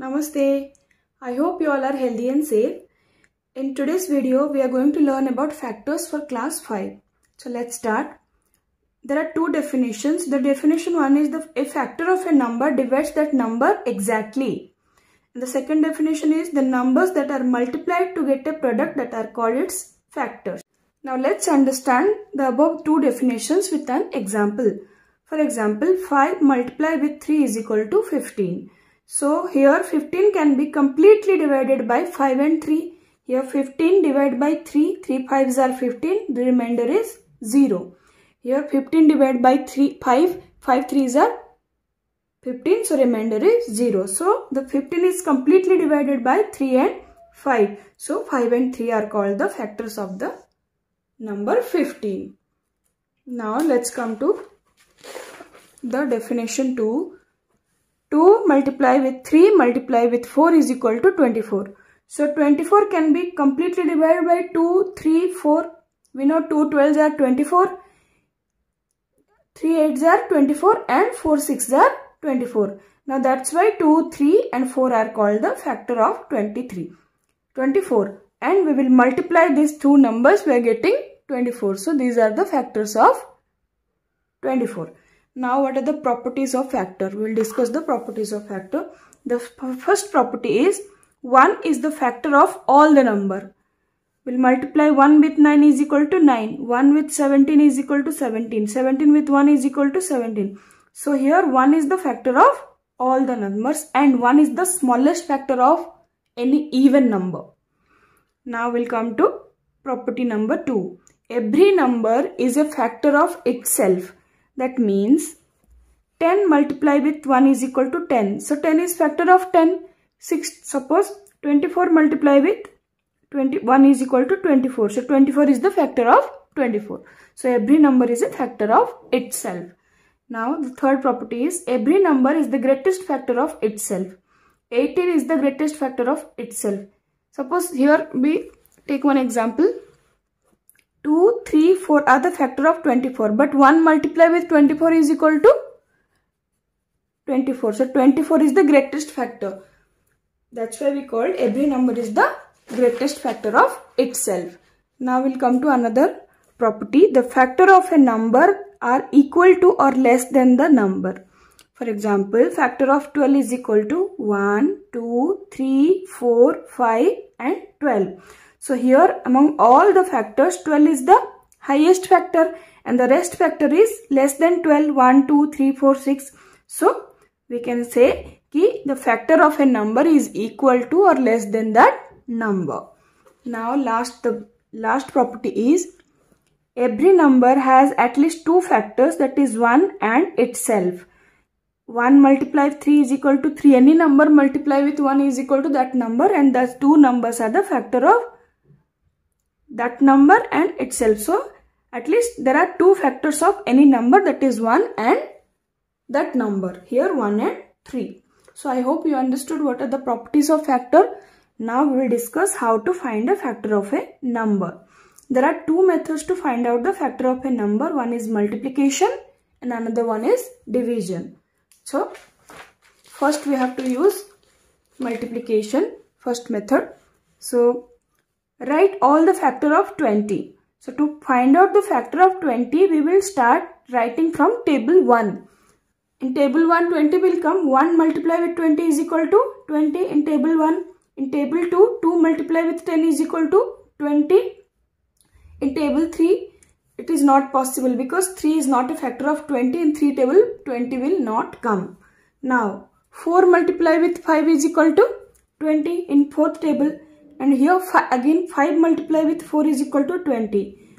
Namaste. I hope you all are healthy and safe. In today's video, we are going to learn about factors for class 5. So let's start. There are two definitions. The definition one is a factor of a number divides that number exactly. And the second definition is the numbers that are multiplied to get a product that are called its factors. Now let's understand the above two definitions with an example. For example, 5 multiplied with 3 is equal to 15. So here 15 can be completely divided by 5 and 3. Here 15 divided by 3, 3 5s are 15, the remainder is 0. Here 15 divided by 3, 5 3s are 15, so remainder is 0. So the 15 is completely divided by 3 and 5. So 5 and 3 are called the factors of the number 15. Now let's come to the definition 2. 2 multiplied with 3 multiplied with 4 is equal to 24. So 24 can be completely divided by 2, 3, 4. We know 2 12s are 24, 3 8s are 24 and 4 6s are 24. Now that's why 2, 3 and 4 are called the factor of 24. And we will multiply these two numbers, we are getting 24. So these are the factors of 24. Now what are the properties of factor? We will discuss the properties of factor. The first property is 1 is the factor of all the number. We will multiply 1 with 9 is equal to 9. 1 with 17 is equal to 17. 17 with 1 is equal to 17. So here 1 is the factor of all the numbers and 1 is the smallest factor of any even number. Now we will come to property number 2. Every number is a factor of itself. That means 10 multiplied with 1 is equal to 10. So 10 is factor of 10. Suppose 24 multiplied with 21 is equal to 24. So 24 is the factor of 24. So every number is a factor of itself. Now the third property is every number is the greatest factor of itself. 18 is the greatest factor of itself. Suppose here we take one example. 2, 3, 4 are the factor of 24. But 1 multiplied with 24 is equal to 24. So 24 is the greatest factor. That's why we called every number is the greatest factor of itself. Now we'll come to another property. The factor of a number are equal to or less than the number. For example, factor of 12 is equal to 1, 2, 3, 4, 5 and 12. So here among all the factors 12 is the highest factor and the rest factor is less than 12, 1, 2, 3, 4, 6. So we can say that the factor of a number is equal to or less than that number. Now the last property is every number has at least two factors, that is 1 and itself. 1 multiplied with 3 is equal to 3. Any number multiplied with 1 is equal to that number and the two numbers are the factor of that number and itself. So at least there are two factors of any number, that is 1 and that number. Here 1 and 3. So I hope you understood what are the properties of factor. Now we will discuss how to find a factor of a number. There are two methods to find out the factor of a number. One is multiplication and another one is division. So first we have to use multiplication, first method. So write all the factor of 20. So to find out the factor of 20, we will start writing from table 1. In table 1, 20 will come. 1 multiplied with 20 is equal to 20 in table 1. In table 2, 2 multiplied with 10 is equal to 20. In table 3, it is not possible because 3 is not a factor of 20. In 3 table, 20 will not come. Now, 4 multiplied with 5 is equal to 20 in 4th table. And here again 5 multiplied with 4 is equal to 20.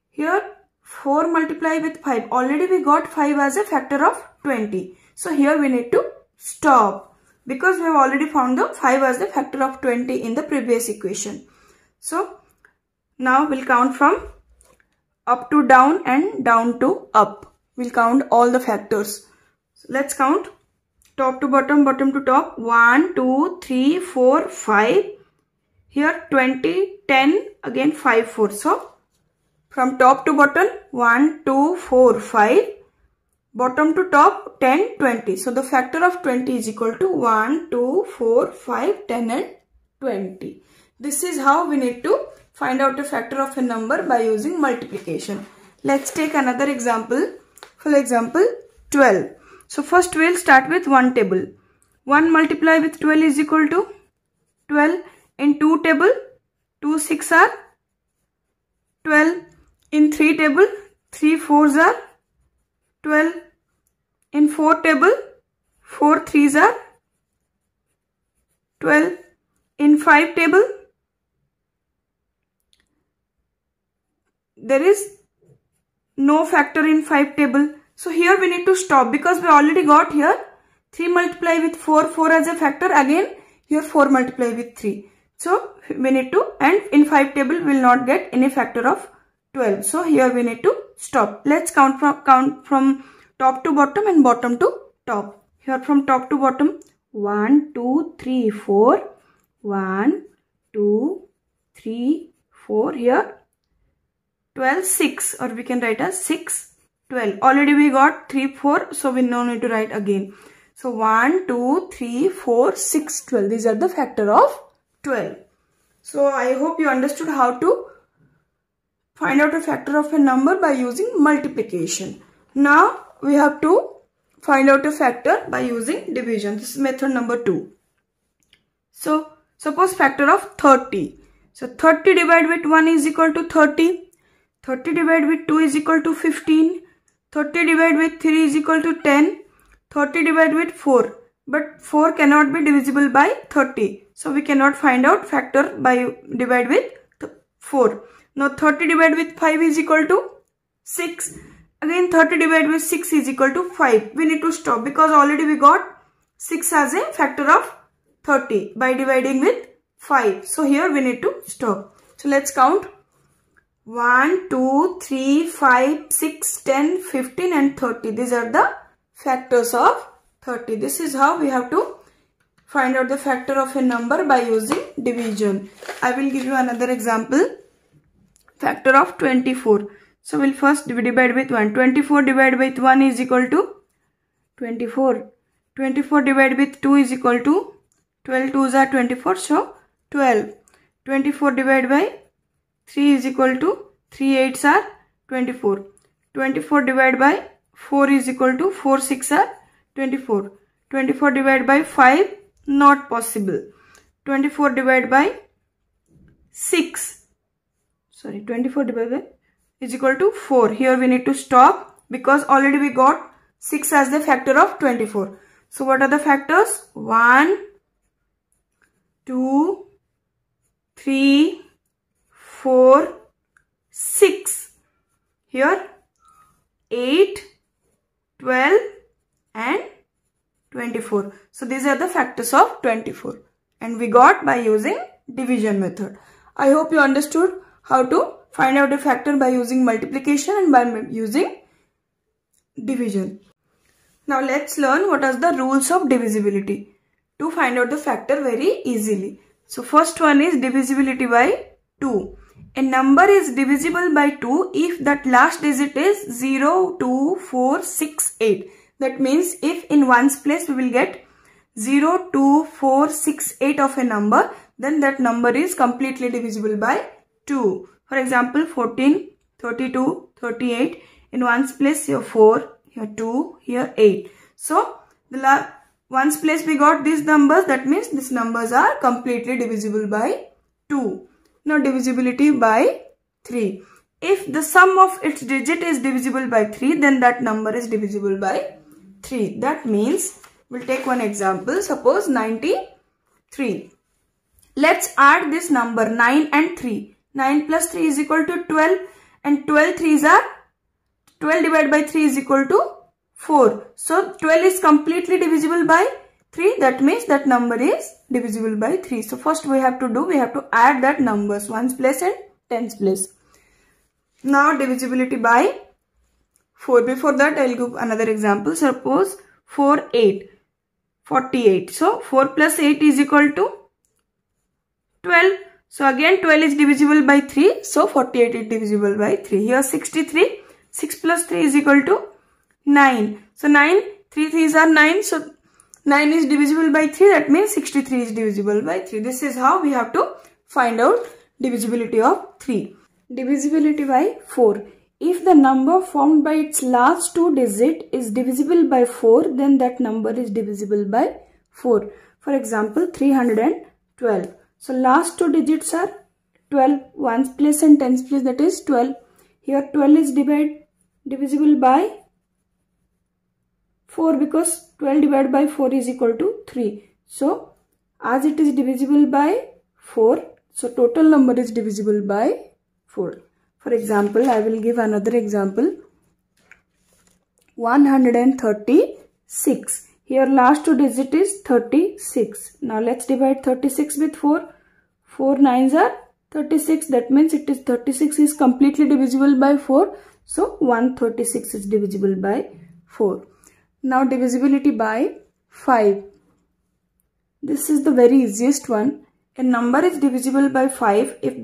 Here 4 multiplied with 5. Already we got 5 as a factor of 20. So here we need to stop because we have already found the 5 as the factor of 20 in the previous equation. So now we'll count from up to down and down to up. We'll count all the factors. So let's count top to bottom, bottom to top. 1, 2, 3, 4, 5. Here 20, 10, again 5, 4. So from top to bottom 1, 2, 4, 5. bottom to top 10, 20. So the factor of 20 is equal to 1, 2, 4, 5, 10 and 20. This is how we need to find out the factor of a number by using multiplication. Let's take another example. For example, 12. So first we'll start with one table. 1 multiply with 12 is equal to 12. In 2 table, 2 6 are 12. In 3 table, 3 4s are 12. In 4 table, 4 3s are 12. In 5 table, there is no factor in 5 table. So here we need to stop because we already got here 3 multiply with 4, 4 as a factor. Again here 4 multiply with 3. So we need to, and in 5 table we will not get any factor of 12. So here we need to stop. Let's count from top to bottom and bottom to top. Here from top to bottom, 1, 2, 3, 4. 1, 2, 3, 4. Here 12, 6, or we can write as 6, 12. Already we got 3, 4, so we no need to write again. So 1, 2, 3, 4, 6, 12. These are the factor of 12. So I hope you understood how to find out a factor of a number by using multiplication. Now we have to find out a factor by using division. This is method number 2. So suppose factor of 30. So 30 divided with 1 is equal to 30. 30 divided with 2 is equal to 15. 30 divided with 3 is equal to 10. 30 divided with 4. But 4 cannot be divisible by 30. So we cannot find out factor by divide with 4. Now 30 divided with 5 is equal to 6. Again 30 divided with 6 is equal to 5. We need to stop because already we got 6 as a factor of 30 by dividing with 5. So here we need to stop. So let's count. 1, 2, 3, 5, 6, 10, 15 and 30. These are the factors of 30. This is how we have to find out the factor of a number by using division. I will give you another example. Factor of 24. So we'll first divide with 1. 24 divided with 1 is equal to 24. 24 divided with 2 is equal to 12 2s are 24. So 12. 24 divided by 3 is equal to 3 8s are 24. 24 divided by 4 is equal to 4 6 are 24. 24 divided by 5 not possible. 24 divided by 6. Sorry, 24 divided by is equal to 4. Here we need to stop because already we got 6 as the factor of 24. So what are the factors? 1, 2, 3, 4, 6. Here 8, 12 and 24. So these are the factors of 24 and we got by using division method. I hope you understood how to find out a factor by using multiplication and by using division. Now let's learn what are the rules of divisibility to find out the factor very easily. So first one is divisibility by 2. A number is divisible by 2 if that last digit is 0, 2, 4, 6, 8. That means if in ones place we will get 0, 2, 4, 6, 8 of a number, then that number is completely divisible by 2. For example, 14, 32, 38. In ones place here 4, here 2, here 8. So the ones place we got these numbers, that means these numbers are completely divisible by 2. Now divisibility by 3. If the sum of its digit is divisible by 3, then that number is divisible by 3. That means we'll take one example. Suppose 93. Let's add this number 9 and 3. 9 plus 3 is equal to 12 and 12 3s are 12 divided by 3 is equal to 4. So 12 is completely divisible by 3. That means that number is divisible by 3. So first we have to add that numbers ones place and tens place. Now divisibility by 4. Before that I will give another example. Suppose 4 8 48. So 4 plus 8 is equal to 12. So again 12 is divisible by 3. So 48 is divisible by 3. Here 63. 6 plus 3 is equal to 9. So 9, 3 3s are 9. So 9 is divisible by 3. That means 63 is divisible by 3. This is how we have to find out divisibility of 3. Divisibility by 4. If the number formed by its last two digits is divisible by 4, then that number is divisible by 4. For example, 312. So last two digits are 12, 1's place and 10's place, that is 12. Here 12 is divisible by 4 because 12 divided by 4 is equal to 3. So as it is divisible by 4, so total number is divisible by 4. For example, I will give another example. 136. Here last two digit is 36. Now let's divide 36 with 4. 4 9s are 36. That means 36 is completely divisible by 4. So 136 is divisible by 4. Now divisibility by 5. This is the very easiest one. A number is divisible by 5 if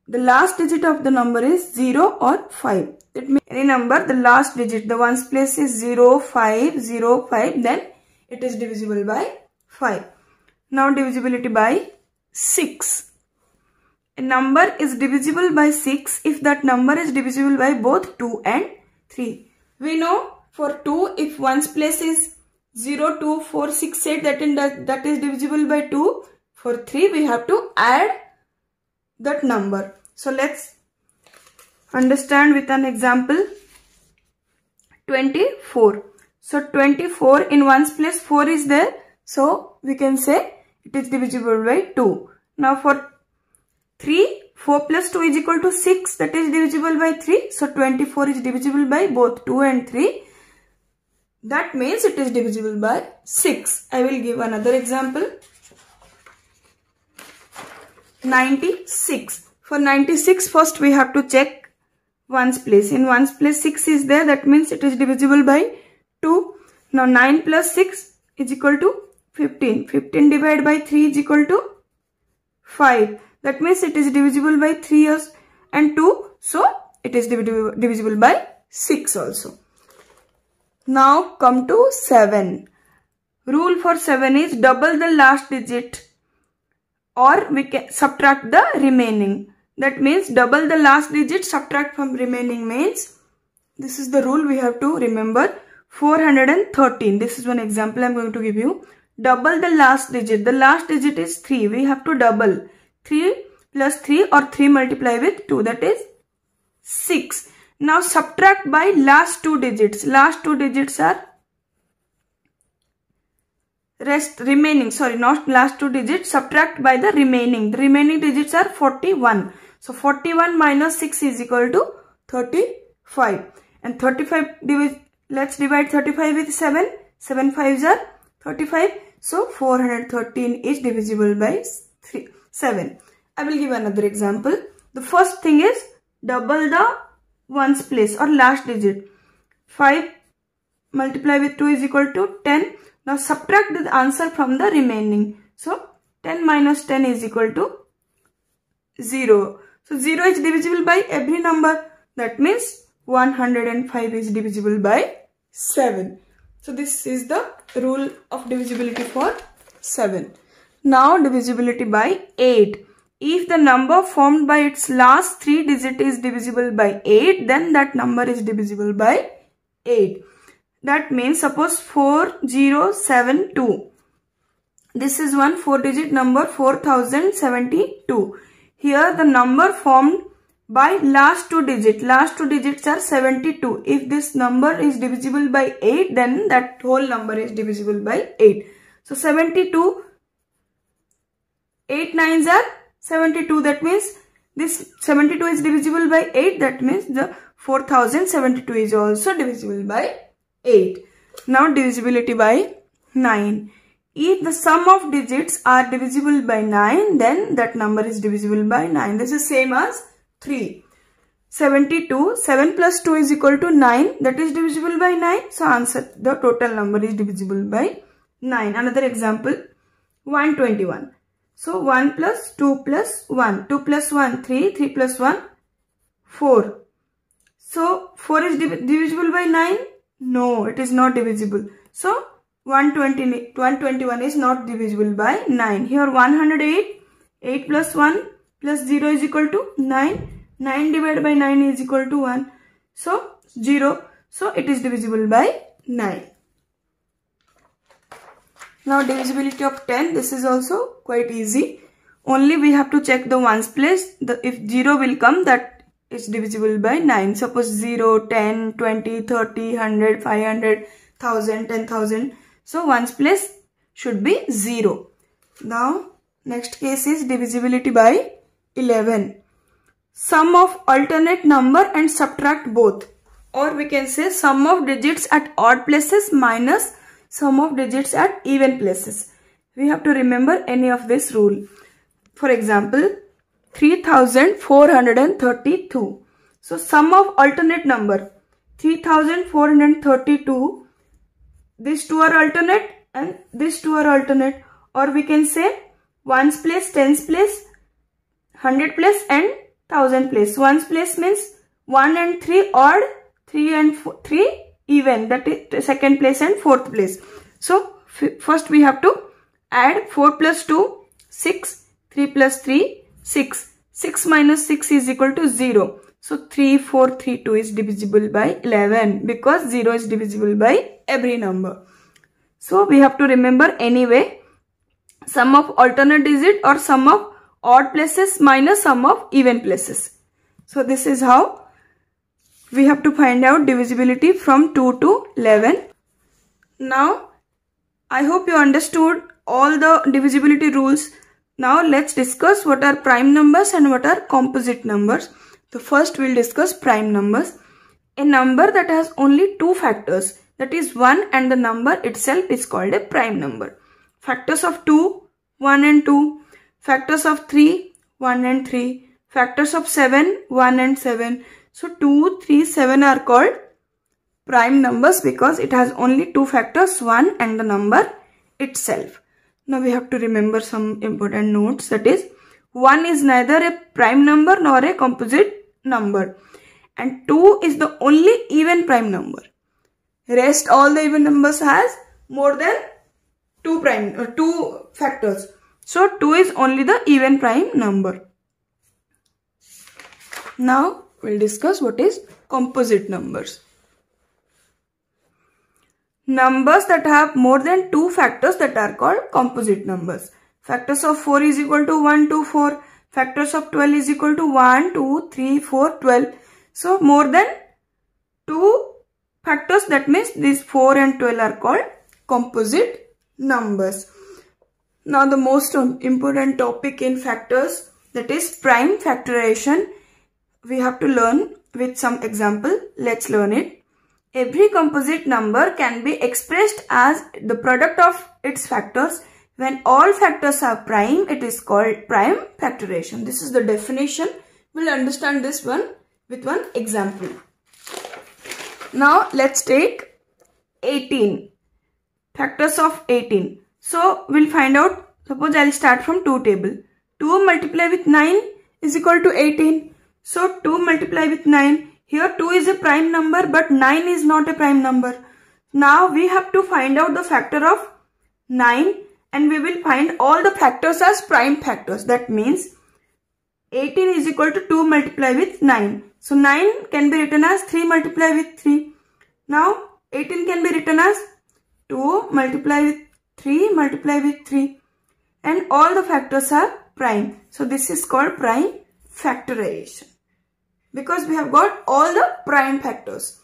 the last digit of the number is 0 or 5. That means any number, the last digit, the ones place is 0, 5, 0, 5, then it is divisible by 5. Now divisibility by 6. A number is divisible by 6 if that number is divisible by both 2 and 3. We know for 2, if one's place is 0, 2, 4, 6, 8, that is divisible by 2. For 3, we have to add that number. So let's understand with an example. 24. So 24, in one's place 4 is there. So we can say it is divisible by 2. Now for 3, 4 plus 2 is equal to 6. That is divisible by 3. So 24 is divisible by both 2 and 3. That means it is divisible by 6. I will give another example. 96. For 96, first we have to check ones place. In ones place 6 is there. That means it is divisible by 2. Now 9 plus 6 is equal to 15. 15 divided by 3 is equal to 5. That means it is divisible by 3 and 2. So it is divisible by 6 also. Now come to 7. Rule for 7 is double the last digit or we can subtract the remaining. That means double the last digit, subtract from remaining means, this is the rule we have to remember. 413. This is one example I am going to give you. Double the last digit. The last digit is 3. We have to double. 3 plus 3 or 3 multiply with 2. That is 6. Now subtract by last two digits. Last two digits are remaining. Sorry, not last two digits. Subtract by the remaining. The remaining digits are 41. So 41 minus 6 is equal to 35. And 35, let's divide 35 with 7. 7 5s are 35. So 413 is divisible by 7. I will give another example. The first thing is double the ones place or last digit. 5 multiply with 2 is equal to 10. Now subtract the answer from the remaining. So 10 minus 10 is equal to 0. So 0 is divisible by every number. That means 105 is divisible by 7. So this is the rule of divisibility for 7. Now divisibility by 8. If the number formed by its last three digit is divisible by 8, then that number is divisible by 8. That means suppose 4072. This is one 4-digit number 4072. Here the number formed by last two digits. Last two digits are 72. If this number is divisible by 8, then that whole number is divisible by 8. So 72, 8 9s are 72. That means this 72 is divisible by 8. That means the 4072 is also divisible by 8. Now divisibility by 9. If the sum of digits are divisible by 9, then that number is divisible by 9. This is same as 3. 72, 7 plus 2 is equal to 9. That is divisible by 9. So answer, the total number is divisible by 9. Another example, 121. So 1 plus 2 plus 1. 2 plus 1, 3. 3 plus 1, 4. So 4 is divisible by 9? No, it is not divisible. So 121 is not divisible by 9. Here 108, 8 plus 1 plus 0 is equal to 9. 9 divided by 9 is equal to 1. So 0. So it is divisible by 9. Now divisibility of 10. This is also quite easy. Only we have to check the ones place. If 0 will come, that is divisible by 9. Suppose 0, 10, 20, 30, 100, 500, 1000, 10,000. So ones place should be 0. Now next case is divisibility by 11. Sum of alternate number and subtract both. Or we can say sum of digits at odd places minus sum of digits at even places. We have to remember any of this rule. For example, 3432. So sum of alternate number 3432. These two are alternate and these two are alternate. Or we can say ones place, tens place, 100 place and 1000 place. Ones place means 1 and 3 odd, 3 and 3 even, that is second place and fourth place. So first we have to add 4 plus 2, 6, 3 plus 3, 6. 6 minus 6 is equal to 0. So 3432 is divisible by 11 because 0 is divisible by every number. So we have to remember anyway sum of alternate digit or sum of odd places minus sum of even places. So this is how we have to find out divisibility from 2 to 11. Now I hope you understood all the divisibility rules. Now let's discuss what are prime numbers and what are composite numbers. So first we'll discuss prime numbers. A number that has only two factors, that is 1 and the number itself, is called a prime number. Factors of 2, 1 and 2. Factors of 3, 1 and 3. Factors of 7, 1 and 7. So 2, 3, 7 are called prime numbers because it has only two factors, 1 and the number itself. Now we have to remember some important notes, that is 1 is neither a prime number nor a composite number and 2 is the only even prime number. Rest all the even numbers has more than two factors. So 2 is only the even prime number. Now we'll discuss what is composite numbers. Numbers that have more than two factors, that are called composite numbers. Factors of 4 is equal to 1, 2, 4. Factors of 12 is equal to 1, 2, 3, 4, 12. So more than two factors, that means these 4 and 12 are called composite numbers. Now the most important topic in factors, that is prime factorization. We have to learn with some example. Let's learn it. Every composite number can be expressed as the product of its factors. When all factors are prime, it is called prime factorization. This is the definition. We'll understand this one with one example. Now let's take 18. Factors of 18. So we'll find out. Suppose I'll start from 2 table. 2 multiply with 9 is equal to 18. So 2 multiply with 9. Here 2 is a prime number but 9 is not a prime number. Now we have to find out the factor of 9 and we will find all the factors as prime factors. That means 18 is equal to 2 multiply with 9. So 9 can be written as 3 multiply with 3. Now 18 can be written as 2 multiply with 3 multiply with 3. And all the factors are prime. So this is called prime factorization, because we have got all the prime factors.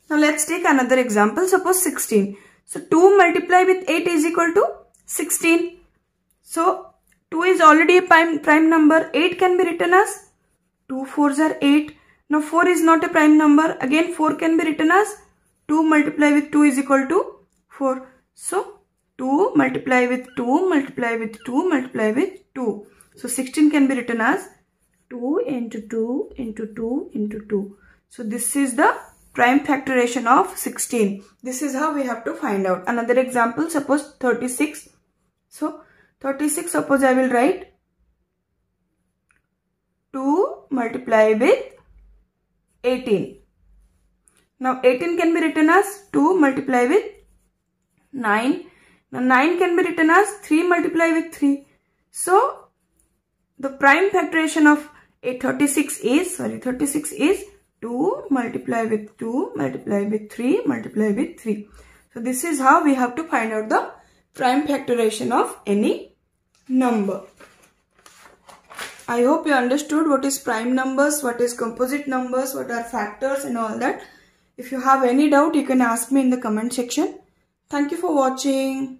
Now let's take another example. Suppose 16. So 2 multiply with 8 is equal to 16. So 2 is already a prime number. 8 can be written as 2 4s are 8. Now 4 is not a prime number. Again 4 can be written as 2 multiply with 2 is equal to 4. So 2 multiply with 2 multiply with 2 multiply with 2. So 16 can be written as 2 into 2 into 2 into 2. So this is the prime factorization of 16. This is how we have to find out. Another example, suppose 36. So 36, suppose I will write 2 multiply with 18. Now 18 can be written as 2 multiply with 9. Now 9 can be written as 3 multiply with 3. So the prime factorization of 36 is 2 multiply with 2 multiply with 3 multiply with 3. So this is how we have to find out the prime factorization of any number. I hope you understood what is prime numbers, what is composite numbers, what are factors and all that. If you have any doubt, you can ask me in the comment section. Thank you for watching.